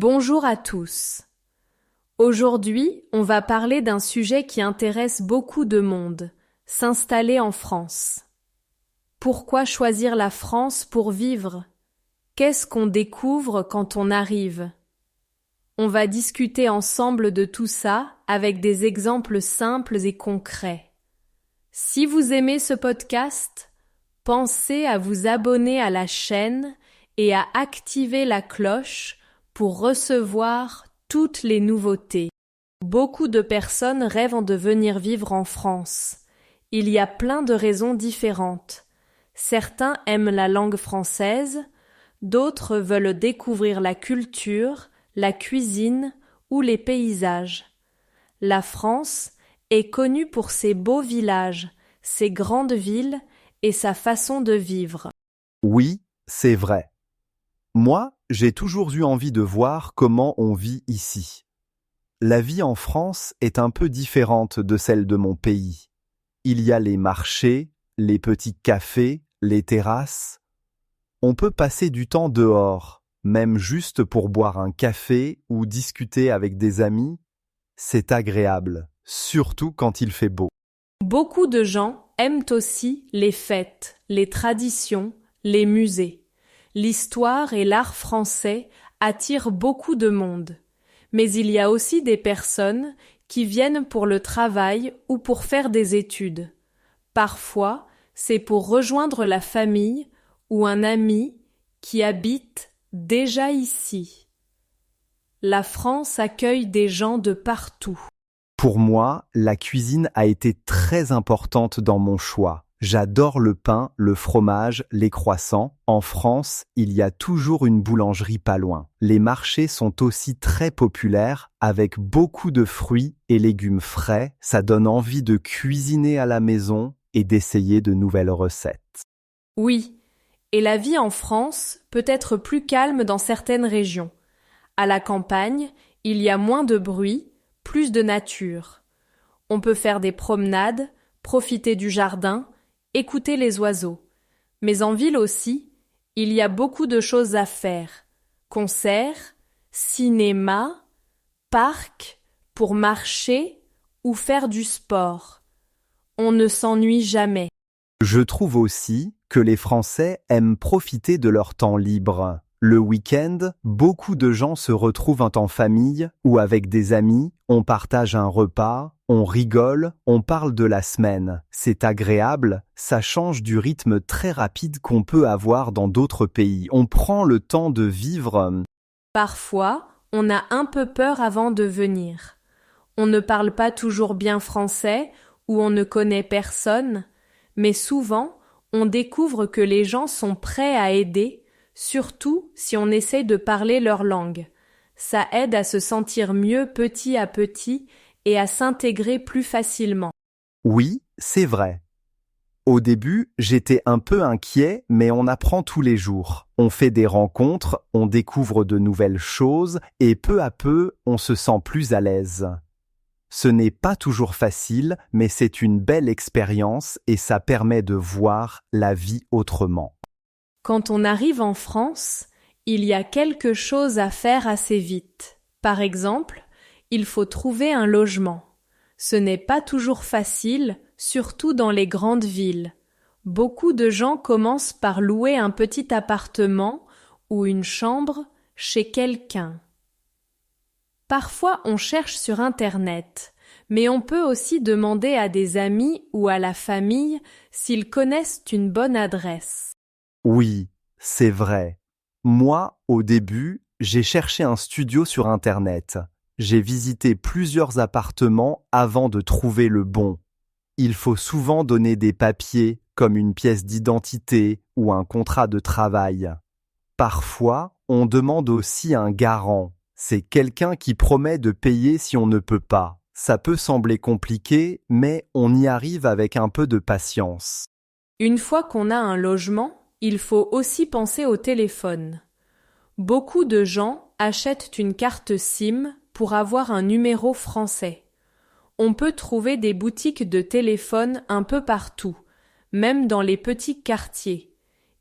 Bonjour à tous. Aujourd'hui, on va parler d'un sujet qui intéresse beaucoup de monde, s'installer en France. Pourquoi choisir la France pour vivre? Qu'est-ce qu'on découvre quand on arrive? On va discuter ensemble de tout ça avec des exemples simples et concrets. Si vous aimez ce podcast, pensez à vous abonner à la chaîne et à activer la cloche pour recevoir toutes les nouveautés. Beaucoup de personnes rêvent de venir vivre en France. Il y a plein de raisons différentes. Certains aiment la langue française, d'autres veulent découvrir la culture, la cuisine ou les paysages. La France est connue pour ses beaux villages, ses grandes villes et sa façon de vivre. Oui, c'est vrai. Moi, j'ai toujours eu envie de voir comment on vit ici. La vie en France est un peu différente de celle de mon pays. Il y a les marchés, les petits cafés, les terrasses. On peut passer du temps dehors, même juste pour boire un café ou discuter avec des amis. C'est agréable, surtout quand il fait beau. Beaucoup de gens aiment aussi les fêtes, les traditions, les musées. L'histoire et l'art français attirent beaucoup de monde. Mais il y a aussi des personnes qui viennent pour le travail ou pour faire des études. Parfois, c'est pour rejoindre la famille ou un ami qui habite déjà ici. La France accueille des gens de partout. Pour moi, la cuisine a été très importante dans mon choix. J'adore le pain, le fromage, les croissants. En France, il y a toujours une boulangerie pas loin. Les marchés sont aussi très populaires, avec beaucoup de fruits et légumes frais. Ça donne envie de cuisiner à la maison et d'essayer de nouvelles recettes. Oui, et la vie en France peut être plus calme dans certaines régions. À la campagne, il y a moins de bruit, plus de nature. On peut faire des promenades, profiter du jardin, écouter les oiseaux. Mais en ville aussi, il y a beaucoup de choses à faire. Concerts, cinéma, parcs, pour marcher ou faire du sport. On ne s'ennuie jamais. Je trouve aussi que les Français aiment profiter de leur temps libre. Le week-end, beaucoup de gens se retrouvent en famille ou avec des amis, on partage un repas, on rigole, on parle de la semaine. C'est agréable, ça change du rythme très rapide qu'on peut avoir dans d'autres pays. On prend le temps de vivre. Parfois, on a un peu peur avant de venir. On ne parle pas toujours bien français ou on ne connaît personne, mais souvent, on découvre que les gens sont prêts à aider, surtout si on essaie de parler leur langue. Ça aide à se sentir mieux petit à petit et à s'intégrer plus facilement. Oui, c'est vrai. Au début, j'étais un peu inquiet, mais on apprend tous les jours. On fait des rencontres, on découvre de nouvelles choses, et peu à peu, on se sent plus à l'aise. Ce n'est pas toujours facile, mais c'est une belle expérience et ça permet de voir la vie autrement. Quand on arrive en France, il y a quelque chose à faire assez vite. Par exemple, il faut trouver un logement. Ce n'est pas toujours facile, surtout dans les grandes villes. Beaucoup de gens commencent par louer un petit appartement ou une chambre chez quelqu'un. Parfois, on cherche sur Internet, mais on peut aussi demander à des amis ou à la famille s'ils connaissent une bonne adresse. Oui, c'est vrai. Moi, au début, j'ai cherché un studio sur Internet. J'ai visité plusieurs appartements avant de trouver le bon. Il faut souvent donner des papiers, comme une pièce d'identité ou un contrat de travail. Parfois, on demande aussi un garant. C'est quelqu'un qui promet de payer si on ne peut pas. Ça peut sembler compliqué, mais on y arrive avec un peu de patience. Une fois qu'on a un logement, il faut aussi penser au téléphone. Beaucoup de gens achètent une carte SIM pour avoir un numéro français. On peut trouver des boutiques de téléphone un peu partout, même dans les petits quartiers.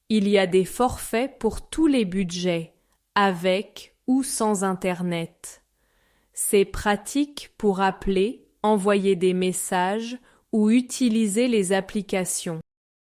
Il y a des forfaits pour tous les budgets, avec ou sans Internet. C'est pratique pour appeler, envoyer des messages ou utiliser les applications.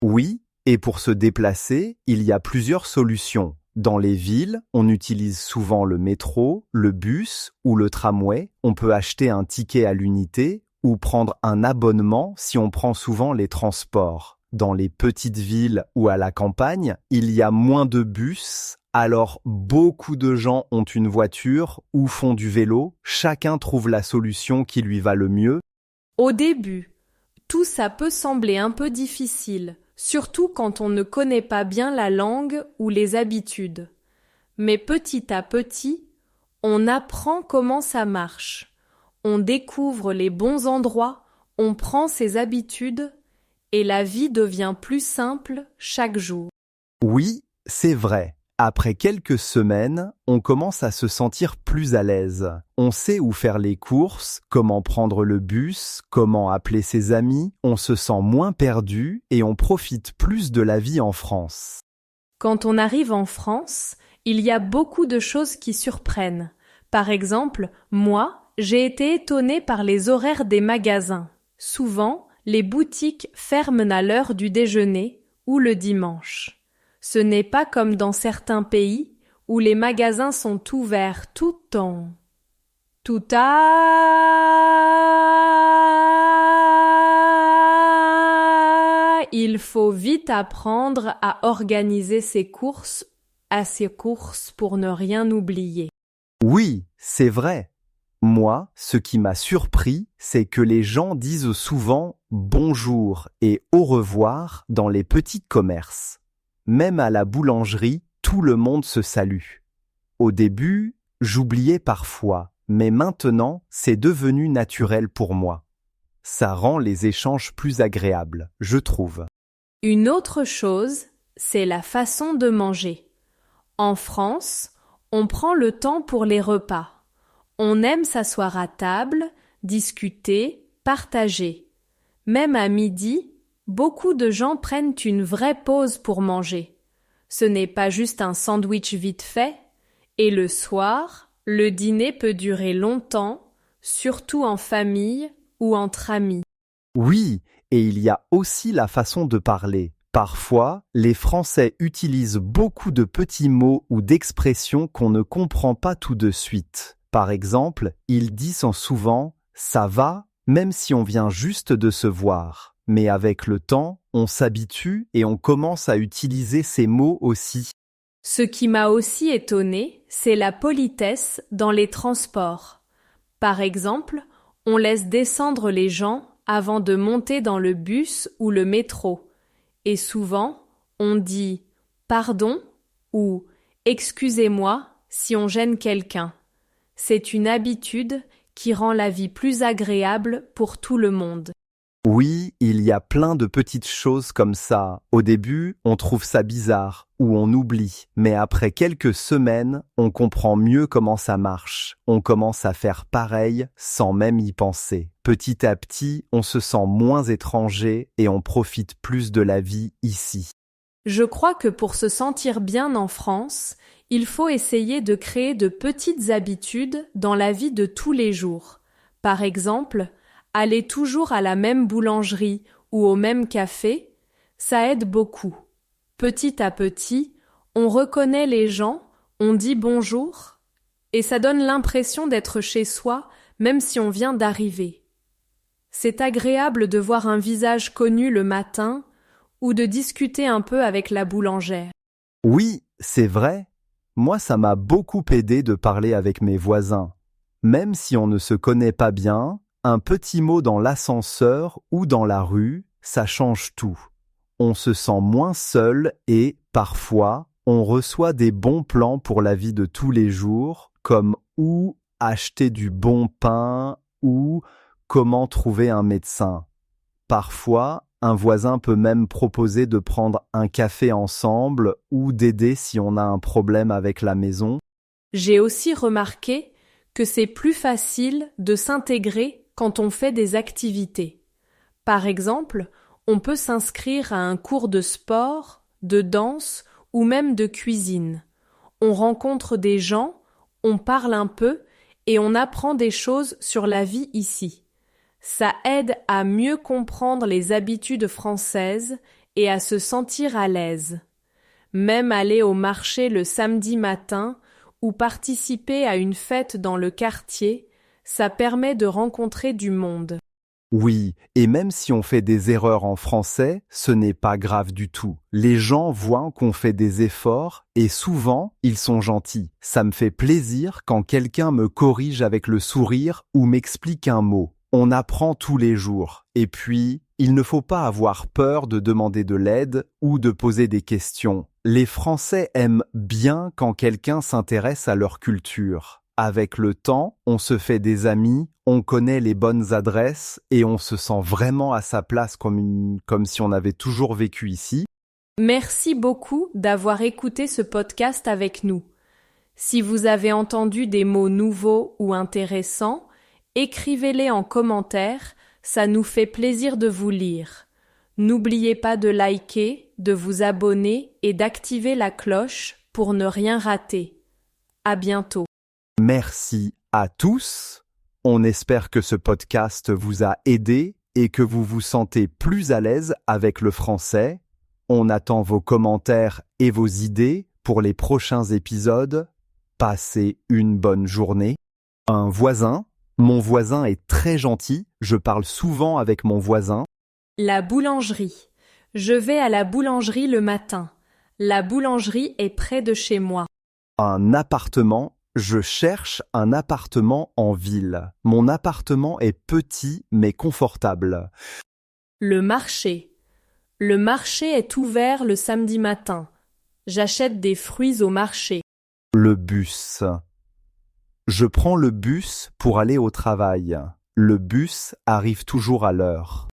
Oui, et pour se déplacer, il y a plusieurs solutions. Dans les villes, on utilise souvent le métro, le bus ou le tramway. On peut acheter un ticket à l'unité ou prendre un abonnement si on prend souvent les transports. Dans les petites villes ou à la campagne, il y a moins de bus, alors beaucoup de gens ont une voiture ou font du vélo. Chacun trouve la solution qui lui va le mieux. Au début, tout ça peut sembler un peu difficile, surtout quand on ne connaît pas bien la langue ou les habitudes. Mais petit à petit, on apprend comment ça marche. On découvre les bons endroits, on prend ses habitudes et la vie devient plus simple chaque jour. Oui, c'est vrai. Après quelques semaines, on commence à se sentir plus à l'aise. On sait où faire les courses, comment prendre le bus, comment appeler ses amis, on se sent moins perdu et on profite plus de la vie en France. Quand on arrive en France, il y a beaucoup de choses qui surprennent. Par exemple, moi, j'ai été étonnée par les horaires des magasins. Souvent, les boutiques ferment à l'heure du déjeuner ou le dimanche. Ce n'est pas comme dans certains pays où les magasins sont ouverts tout le temps. Tout à... Il faut vite apprendre à organiser ses courses pour ne rien oublier. Oui, c'est vrai. Moi, ce qui m'a surpris, c'est que les gens disent souvent bonjour et au revoir dans les petits commerces. Même à la boulangerie, tout le monde se salue. Au début, j'oubliais parfois, mais maintenant, c'est devenu naturel pour moi. Ça rend les échanges plus agréables, je trouve. Une autre chose, c'est la façon de manger. En France, on prend le temps pour les repas. On aime s'asseoir à table, discuter, partager. Même à midi, beaucoup de gens prennent une vraie pause pour manger. Ce n'est pas juste un sandwich vite fait. Et le soir, le dîner peut durer longtemps, surtout en famille ou entre amis. Oui, et il y a aussi la façon de parler. Parfois, les Français utilisent beaucoup de petits mots ou d'expressions qu'on ne comprend pas tout de suite. Par exemple, ils disent souvent « ça va » même si on vient juste de se voir. Mais avec le temps, on s'habitue et on commence à utiliser ces mots aussi. Ce qui m'a aussi étonnée, c'est la politesse dans les transports. Par exemple, on laisse descendre les gens avant de monter dans le bus ou le métro. Et souvent, on dit « pardon » ou « excusez-moi » si on gêne quelqu'un. C'est une habitude qui rend la vie plus agréable pour tout le monde. Oui, il y a plein de petites choses comme ça. Au début, on trouve ça bizarre ou on oublie. Mais après quelques semaines, on comprend mieux comment ça marche. On commence à faire pareil sans même y penser. Petit à petit, on se sent moins étranger et on profite plus de la vie ici. Je crois que pour se sentir bien en France, il faut essayer de créer de petites habitudes dans la vie de tous les jours. Par exemple, aller toujours à la même boulangerie ou au même café, ça aide beaucoup. Petit à petit, on reconnaît les gens, on dit bonjour, et ça donne l'impression d'être chez soi, même si on vient d'arriver. C'est agréable de voir un visage connu le matin ou de discuter un peu avec la boulangère. Oui, c'est vrai. Moi, ça m'a beaucoup aidé de parler avec mes voisins. Même si on ne se connaît pas bien, un petit mot dans l'ascenseur ou dans la rue, ça change tout. On se sent moins seul et, parfois, on reçoit des bons plans pour la vie de tous les jours, comme où acheter du bon pain ou comment trouver un médecin. Parfois, un voisin peut même proposer de prendre un café ensemble ou d'aider si on a un problème avec la maison. J'ai aussi remarqué que c'est plus facile de s'intégrer quand on fait des activités. Par exemple, on peut s'inscrire à un cours de sport, de danse ou même de cuisine. On rencontre des gens, On parle un peu et on apprend des choses sur la vie ici. Ça aide à mieux comprendre les habitudes françaises et à se sentir à l'aise. Même aller au marché le samedi matin ou participer à une fête dans le quartier, ça permet de rencontrer du monde. Oui, et même si on fait des erreurs en français, ce n'est pas grave du tout. Les gens voient qu'on fait des efforts et souvent, ils sont gentils. Ça me fait plaisir quand quelqu'un me corrige avec le sourire ou m'explique un mot. On apprend tous les jours. Et puis, il ne faut pas avoir peur de demander de l'aide ou de poser des questions. Les Français aiment bien quand quelqu'un s'intéresse à leur culture. Avec le temps, on se fait des amis, on connaît les bonnes adresses et on se sent vraiment à sa place comme si on avait toujours vécu ici. Merci beaucoup d'avoir écouté ce podcast avec nous. Si vous avez entendu des mots nouveaux ou intéressants, écrivez-les en commentaire, ça nous fait plaisir de vous lire. N'oubliez pas de liker, de vous abonner et d'activer la cloche pour ne rien rater. À bientôt. Merci à tous. On espère que ce podcast vous a aidé et que vous vous sentez plus à l'aise avec le français. On attend vos commentaires et vos idées pour les prochains épisodes. Passez une bonne journée. Un voisin. Mon voisin est très gentil. Je parle souvent avec mon voisin. La boulangerie. Je vais à la boulangerie le matin. La boulangerie est près de chez moi. Un appartement. Je cherche un appartement en ville. Mon appartement est petit mais confortable. Le marché. Le marché est ouvert le samedi matin. J'achète des fruits au marché. Le bus. Je prends le bus pour aller au travail. Le bus arrive toujours à l'heure.